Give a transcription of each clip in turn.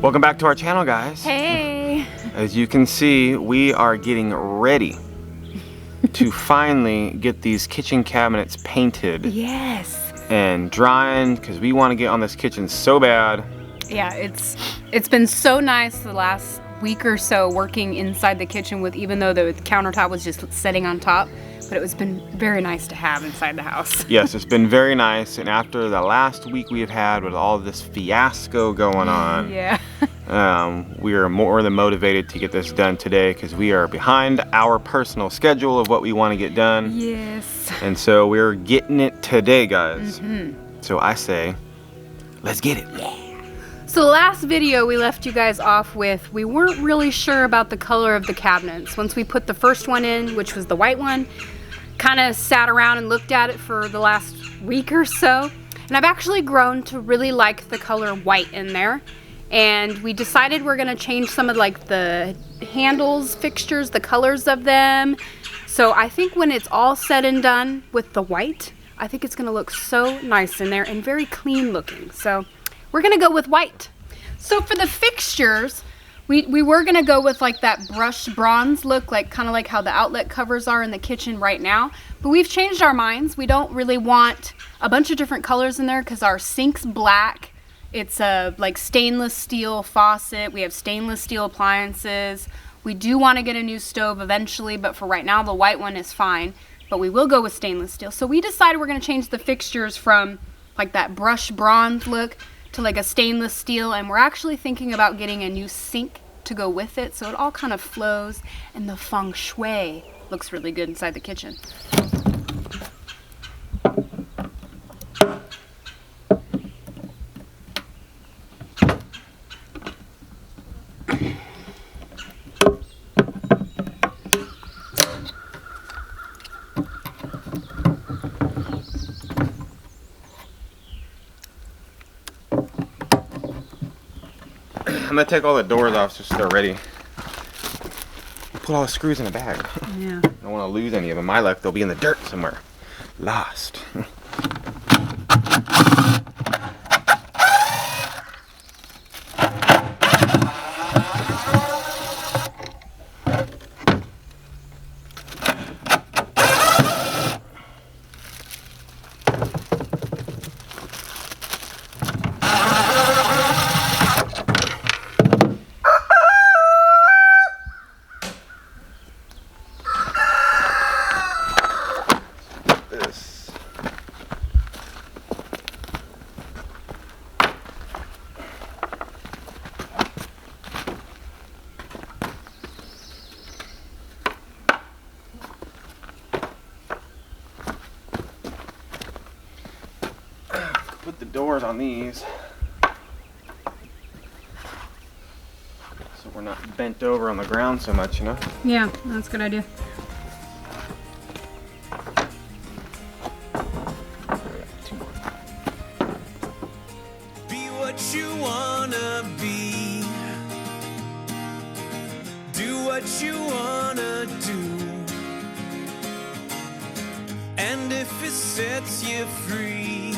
Welcome back to our channel, guys. Hey! As you can see, we are getting ready to finally get these kitchen cabinets painted. Yes! And drying, because we want to get on this kitchen so bad. Yeah, it's been so nice the last week or so working inside the kitchen with, even though the countertop was just sitting on top, but it's been very nice to have inside the house. Yes, it's been very nice, and after the last week we have had with all this fiasco going on, yeah. We are more than motivated to get this done today because we are behind our personal schedule of what we want to get done. Yes. And so we're getting it today, guys. So I say, let's get it. Yeah. So the last video we left you guys off with, we weren't really sure about the color of the cabinets. Once we put the first one in, which was the white one, kind of sat around and looked at it for the last week or so. And I've actually grown to really like the color white in there. And we decided we're gonna change some of like the handles, fixtures, the colors of them. So I think when it's all said and done with the white, I think it's gonna look so nice in there and very clean looking. So we're gonna go with white. So for the fixtures, we were gonna go with like that brushed bronze look, like kind of like how the outlet covers are in the kitchen right now. But we've changed our minds. We don't really want a bunch of different colors in there because our sink's black. It's a like stainless steel faucet. We have stainless steel appliances. We do want to get a new stove eventually, but for right now the white one is fine. But we will go with stainless steel. So we decided we're gonna change the fixtures from like that brushed bronze look to like a stainless steel, and we're actually thinking about getting a new sink to go with it so it all kind of flows and the feng shui looks really good inside the kitchen. I'm gonna take all the doors off just so they're ready. Put all the screws in a bag. Yeah. I don't want to lose any of them. My luck, they'll be in the dirt somewhere. Lost. Put the doors on these so we're not bent over on the ground so much, you know? Yeah, that's a good idea. Be what you wanna be. Do what you wanna do. And if it sets you free,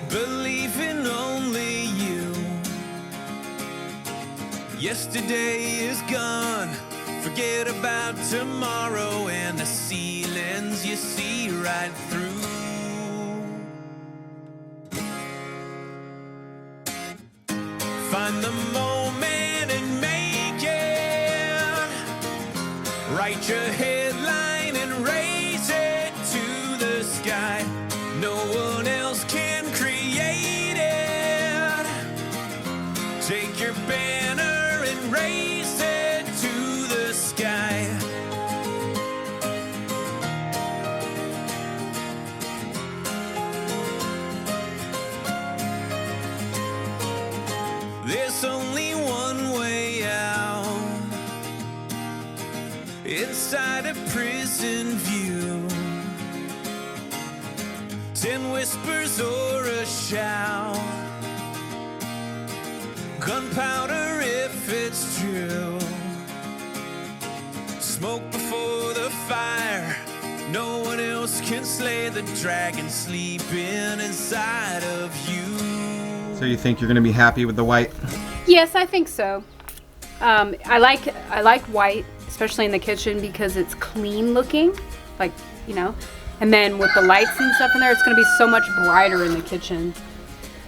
believe in only you. Yesterday is gone, forget about tomorrow, and the ceilings you see right through. find the moment and make it. Write your headline and raise it to the sky. No one else can create it. Take your banner and raise it to the sky. There's only one way out, inside a prison view. 10 whispers or a shout, gunpowder if it's true. Smoke before the fire, no one else can slay the dragon sleeping inside of you. So you think you're gonna be happy with the white? Yes, I think so. I like white, especially in the kitchen because it's clean looking, like, you know. And then with the lights and stuff in there, it's gonna be so much brighter in the kitchen.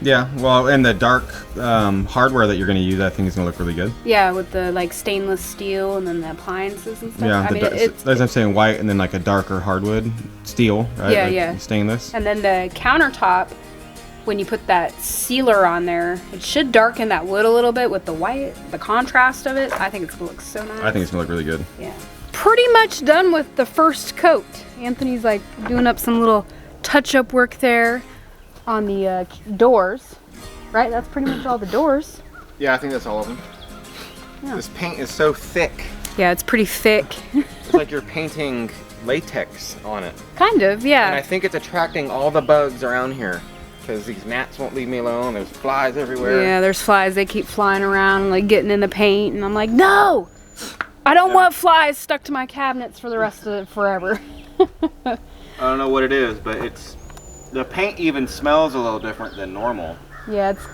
Yeah, well, and the dark hardware that you're gonna use, I think is gonna look really good. Yeah, with the like stainless steel and then the appliances and stuff. Yeah, I mean, it's as I'm saying, white and then like a darker hardwood steel, right? Yeah, like yeah. Stainless. And then the countertop, when you put that sealer on there, it should darken that wood a little bit with the white, the contrast of it. I think it's gonna look so nice. I think it's gonna look really good. Yeah. Pretty much done with the first coat. Anthony's like doing up some little touch-up work there on the doors. Right? That's pretty much all the doors. Yeah, I think that's all of them. Yeah. This paint is so thick. Yeah, it's pretty thick. It's like you're painting latex on it. Kind of, yeah. And I think it's attracting all the bugs around here because these gnats won't leave me alone. There's flies everywhere. Yeah, there's flies. They keep flying around, like getting in the paint, and I'm like, no! I don't want flies stuck to my cabinets for the rest of it forever. I don't know what it is, but the paint even smells a little different than normal. Yeah, it's,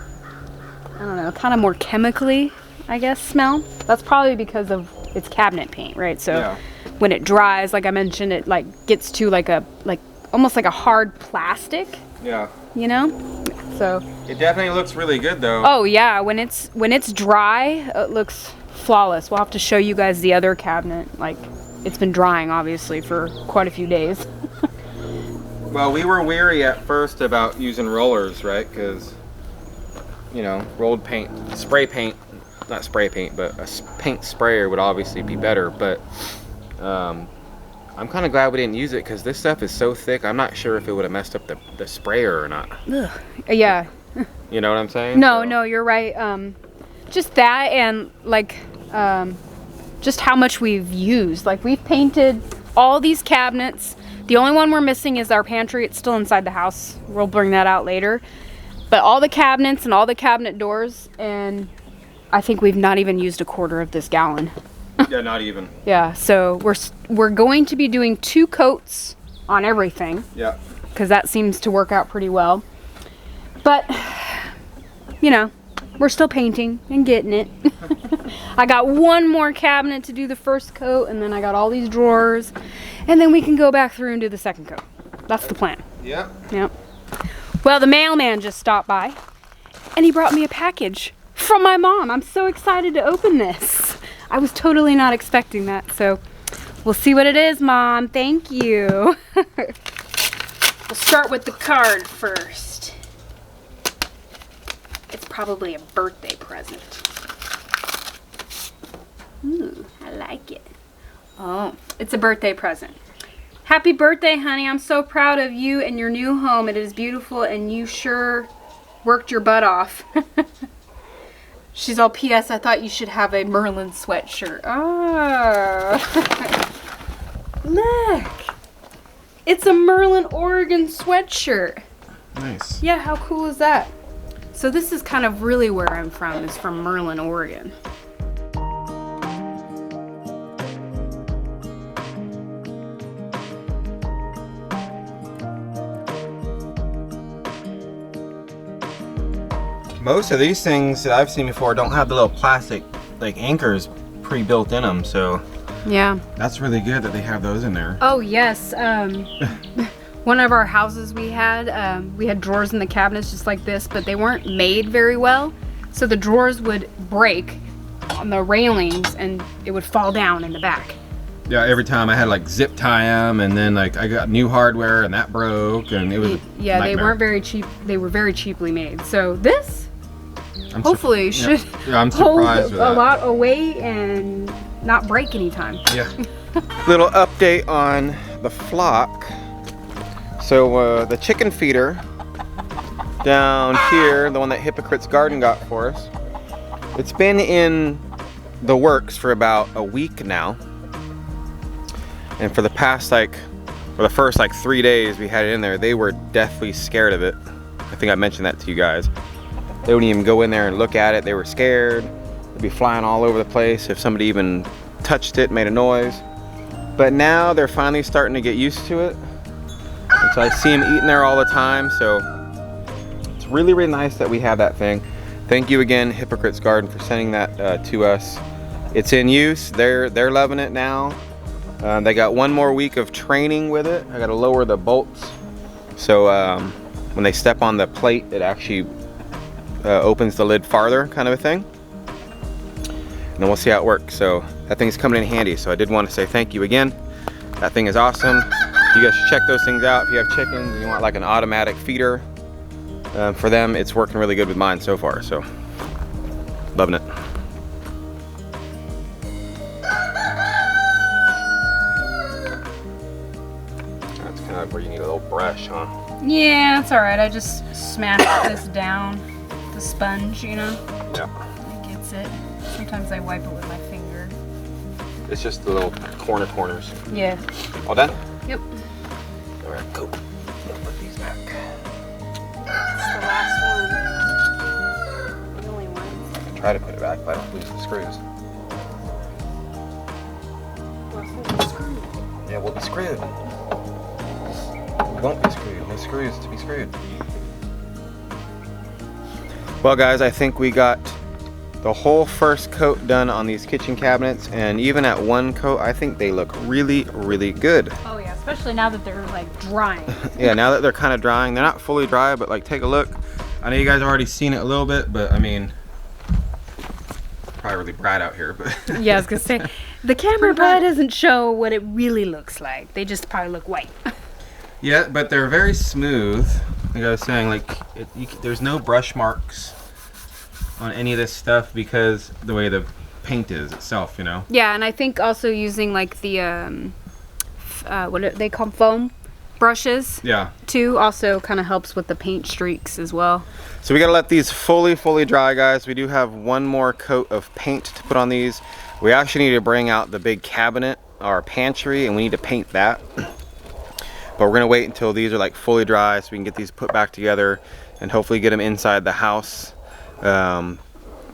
I don't know, kind of more chemically, I guess, smell. That's probably because of it's cabinet paint, right? So Yeah. when it dries, like I mentioned, it like gets to like almost like a hard plastic, Yeah. you know? So It definitely looks really good though. oh yeah, when it's dry, it looks flawless. We'll have to show you guys the other cabinet. Like, it's been drying obviously for quite a few days. Well, we were weary at first about using rollers, right? Because, you know, rolled paint, spray paint, not spray paint, but a paint sprayer would obviously be better. But I'm kind of glad we didn't use it because this stuff is so thick. I'm not sure if it would have messed up the sprayer or not. Ugh. Yeah. You know what I'm saying? No, So- no, you're right. Just that and like just how much we've used. Like, we've painted all these cabinets. The only one we're missing is our pantry. It's still inside the house. We'll bring that out later. But all the cabinets and all the cabinet doors, and I think we've not even used a quarter of this gallon. Yeah, not even. Yeah, so we're going to be doing 2 coats on everything Yeah. because that seems to work out pretty well. But, you know, we're still painting and getting it. I got one more cabinet to do the first coat, and then I got all these drawers, and then we can go back through and do the second coat. That's the plan. Yeah. Yep. Well, the mailman just stopped by, and he brought me a package from my mom. I'm so excited to open this. I was totally not expecting that, so we'll see what it is, Mom. Thank you. We'll start with the card first. It's probably a birthday present. Ooh, I like it. Oh, it's a birthday present. Happy birthday, honey. I'm so proud of you and your new home. It is beautiful, and you sure worked your butt off. She's all, P.S. I thought you should have a Merlin sweatshirt. Oh. Look. It's a Merlin, Oregon sweatshirt. Nice. Yeah, how cool is that? So this is kind of really where I'm from, is from Merlin, Oregon. Most of these things that I've seen before don't have the little plastic like anchors pre-built in them, so Yeah. that's really good that they have those in there. Oh yes, one of our houses we had drawers in the cabinets just like this, but they weren't made very well. so the drawers would break on the railings and it would fall down in the back. Yeah, every time I had like zip tie them, and then like I got new hardware and that broke, and it was a Yeah, they nightmare. weren't very cheap. They were very cheaply made. So this I'm hopefully should I'm hold surprised with a that. lot of weight and not break anytime. Yeah. Little update on the flock. So the chicken feeder down here, the one that Hypocrite's Garden got for us, it's been in the works for about a week now. And for the past the first 3 days we had it in there, they were deathly scared of it. I think I mentioned that to you guys. They wouldn't even go in there and look at it. They were scared. They'd be flying all over the place if somebody even touched it, made a noise. But now they're finally starting to get used to it. And so I see them eating there all the time. So it's really, really nice that we have that thing. Thank you again, Hypocrite's Garden, for sending that to us. It's in use. They're loving it now. They got one more week of training with it. I got to lower the bolts. So when they step on the plate, it actually opens the lid farther, kind of a thing. And then we'll see how it works. So that thing's coming in handy. So I did want to say thank you again. That thing is awesome. You guys should check those things out. If you have chickens and you want like an automatic feeder for them, it's working really good with mine so far. So loving it. That's kind of where you need a little brush, huh? Yeah, it's all right. I just smashed this down, the sponge, you know. Yeah. It gets it. Sometimes I wipe it with my finger. It's just the little corners. Yeah. All done? Yep. All right, cool. Let's put these back. It's the last one. The only one. Try to put it back, but I don't lose the screws. Yeah, we'll be screwed. We won't be screwed. No screws to be screwed. Well, guys, I think we got the whole first coat done on these kitchen cabinets, and even at one coat, I think they look really, really good. Oh yeah, especially now that they're like drying. Yeah, now that they're kind of drying, they're not fully dry, but like take a look. I know you guys have already seen it a little bit, but I mean, probably really bright out here, but Yeah, I was gonna say, the camera probably doesn't show what it really looks like. They just probably look white. yeah, but they're very smooth. Like I was saying, like there's no brush marks on any of this stuff because the way the paint is itself, you know. Yeah, and I think also using like the what do they call foam brushes Yeah. too also kind of helps with the paint streaks as well. So we gotta let these fully dry, guys. We do have one more coat of paint to put on these. We actually need to bring out the big cabinet, our pantry, and we need to paint that. But we're gonna wait until these are like fully dry so we can get these put back together and hopefully get them inside the house.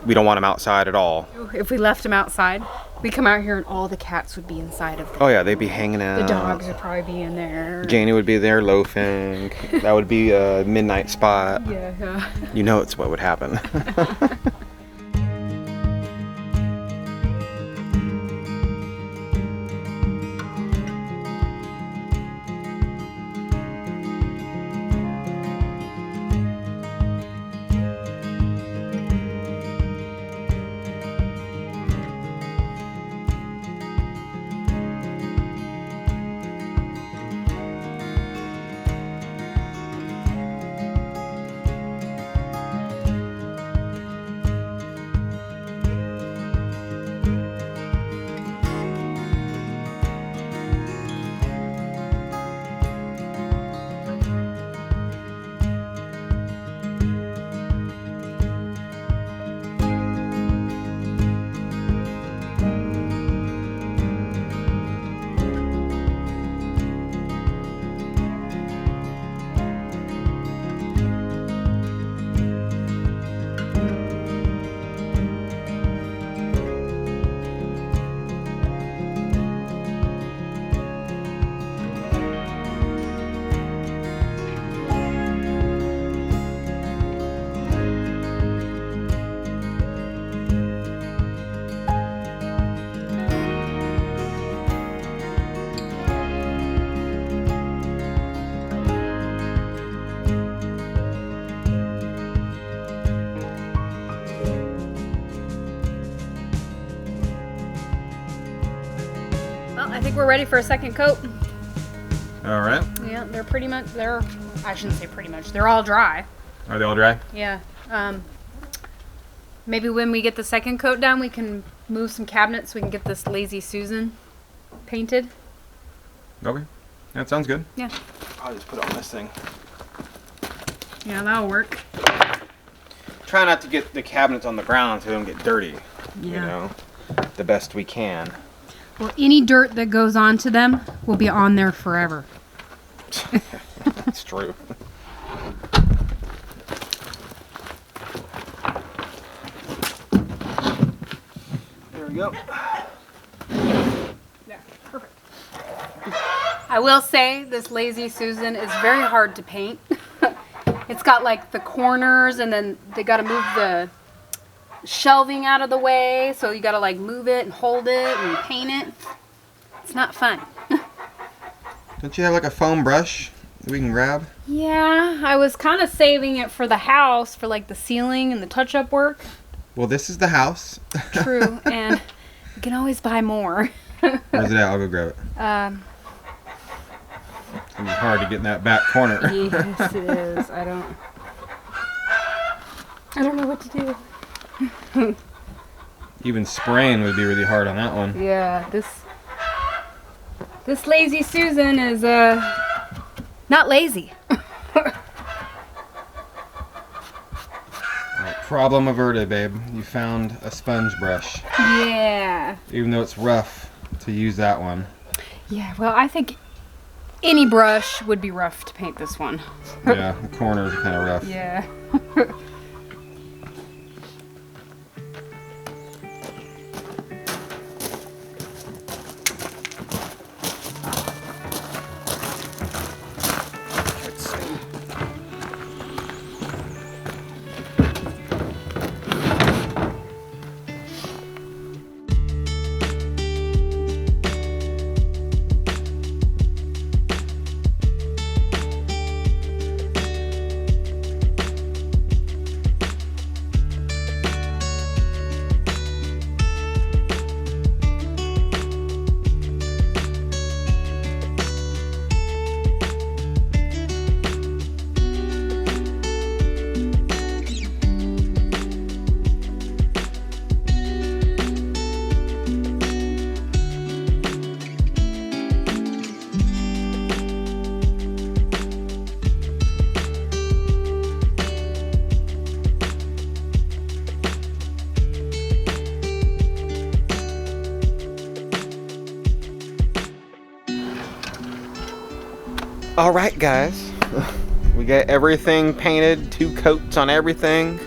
We don't want them outside at all. If we left them outside, we come out here and all the cats would be inside of them. Oh yeah, they'd be hanging out. The dogs would probably be in there. Janie would be there loafing. That would be a midnight spot. Yeah. You know it's what would happen. think we're ready for a second coat. All right. Yeah, I shouldn't say pretty much, they're all dry. Are they all dry? Yeah. Maybe when we get the second coat down, we can move some cabinets so we can get this Lazy Susan painted. Okay. That sounds good. Yeah. I'll just put it on this thing. Yeah, that'll work. Try not to get the cabinets on the ground so they don't get dirty. Yeah. You know, the best we can. Well, any dirt that goes onto them will be on there forever. That's true. There we go. Yeah, perfect. I will say this Lazy Susan is very hard to paint. It's got like the corners, and then they got to move the shelving out of the way, so you got to like move it and hold it and paint it. It's not fun. Don't you have like a foam brush we can grab? Yeah, I was kind of saving it for the house, for like the ceiling and the touch-up work. Well, this is the house. True, and you can always buy more. Where's it at? I'll go grab it. It's gonna be hard to get in that back corner. Yes, it is. I don't know what to do. Even spraying would be really hard on that one. Yeah, this Lazy Susan is not lazy. Right, problem averted, babe. You found a sponge brush. Yeah. Even though it's rough to use that one. Yeah, well, I think any brush would be rough to paint this one. Yeah, the corners are kind of rough. Yeah. All right, guys. We got everything painted, 2 coats on everything.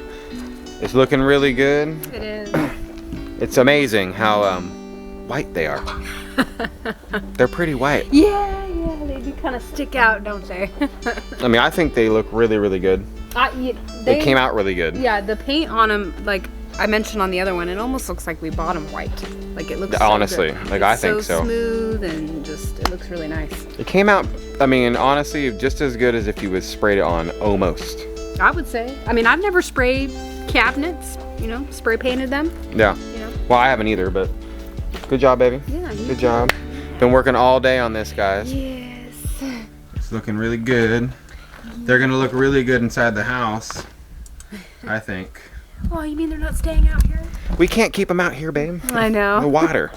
It's looking really good. It is. It's amazing how white they are. They're pretty white. Yeah, they do kind of stick out, don't they? I mean, I think they look really, really good. They came out really good. Yeah, the paint on them, like I mentioned on the other one, it almost looks like we bought them white. Like it looks honestly, so good. like it's I think so. Smooth and just it looks really nice. It came out, I mean, honestly, just as good as if you would sprayed it on almost. I would say. I mean, I've never sprayed cabinets, you know, spray painted them. Yeah. You know. Well, I haven't either, but good job, baby. Yeah. Good job. Been working all day on this, guys. Yes. It's looking really good. They're gonna look really good inside the house, I think. Oh, you mean they're not staying out here? We can't keep them out here, babe. I know. The water.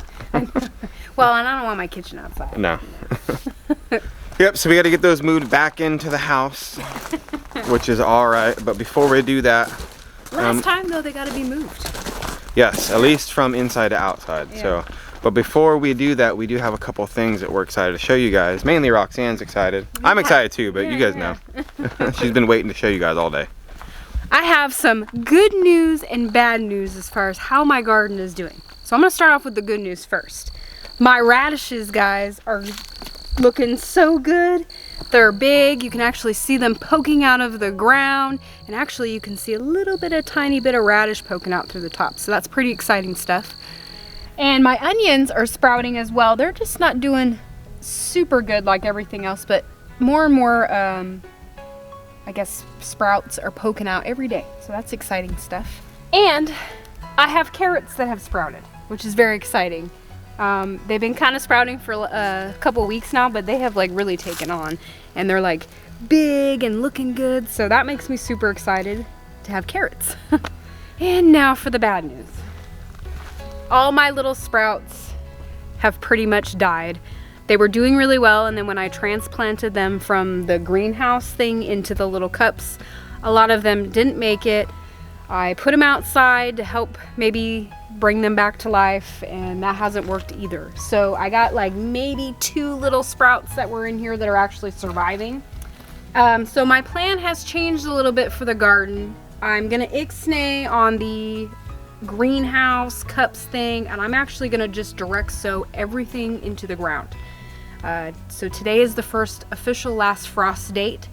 Well, and I don't want my kitchen outside. No. Yep, so we got to get those moved back into the house, which is all right. But before we do that, Last time though, they got to be moved. yes, at least from inside to outside. Yeah. So, but before we do that, we do have a couple things that we're excited to show you guys. Mainly Roxanne's excited. I'm excited too, but you guys know. She's been waiting to show you guys all day. I have some good news and bad news as far as how my garden is doing. So I'm going to start off with the good news first. My radishes, guys, are looking so good. They're big. You can actually see them poking out of the ground. And actually you can see a little bit, a tiny bit of radish poking out through the top. So that's pretty exciting stuff. And my onions are sprouting as well. They're just not doing super good like everything else, but more and more, I guess, sprouts are poking out every day. So that's exciting stuff. And I have carrots that have sprouted, which is very exciting. They've been kind of sprouting for a couple weeks now, but they have like really taken on, and they're like big and looking good, so that makes me super excited to have carrots. And now for the bad news. All my little sprouts have pretty much died. They were doing really well, and then when I transplanted them from the greenhouse thing into the little cups, a lot of them didn't make it. I put them outside to help maybe bring them back to life, and that hasn't worked either. So I got like maybe 2 little sprouts that were in here that are actually surviving. So my plan has changed a little bit for the garden. I'm gonna ixnay on the greenhouse cups thing, and I'm actually gonna just direct sow everything into the ground. So today is the first official last frost date,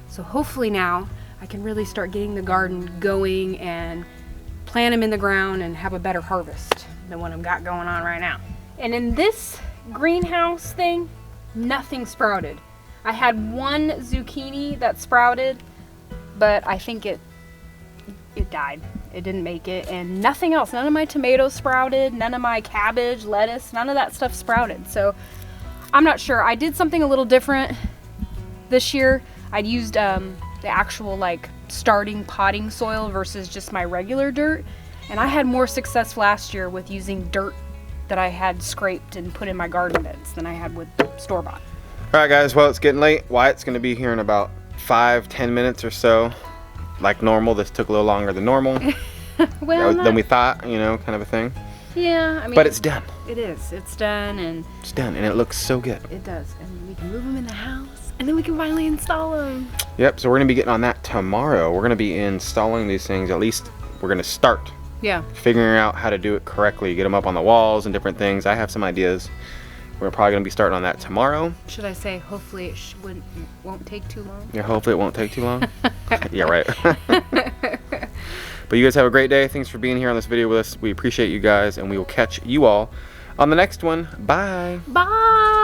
so hopefully now I can really start getting the garden going and plant them in the ground and have a better harvest than what I've got going on right now. And in this greenhouse thing, nothing sprouted. I had 1 zucchini that sprouted, but I think it died. It didn't make it, and nothing else. None of my tomatoes sprouted, none of my cabbage, lettuce, none of that stuff sprouted. So I'm not sure. I did something a little different this year. I'd used the actual like starting potting soil versus just my regular dirt, and I had more success last year with using dirt that I had scraped and put in my garden beds than I had with store-bought. All right, guys. Well, it's getting late. Wyatt's going to be here in about 5-10 minutes or so. Like normal, this took a little longer than normal. Well, than we thought, you know, kind of a thing. Yeah, I mean. But it's done. It is. It's done, and. It's done, and it looks so good. It does, and we can move them in the house, and then we can finally install them. Yep. So we're going to be getting on that tomorrow. We're going to be installing these things. At least we're going to start. Yeah. Figuring out how to do it correctly, get them up on the walls and different things. I have some ideas. We're probably going to be starting on that tomorrow. Should I say, hopefully it won't take too long? Yeah, hopefully it won't take too long. Yeah, right. But you guys have a great day. Thanks for being here on this video with us. We appreciate you guys, and we will catch you all on the next one. Bye. Bye.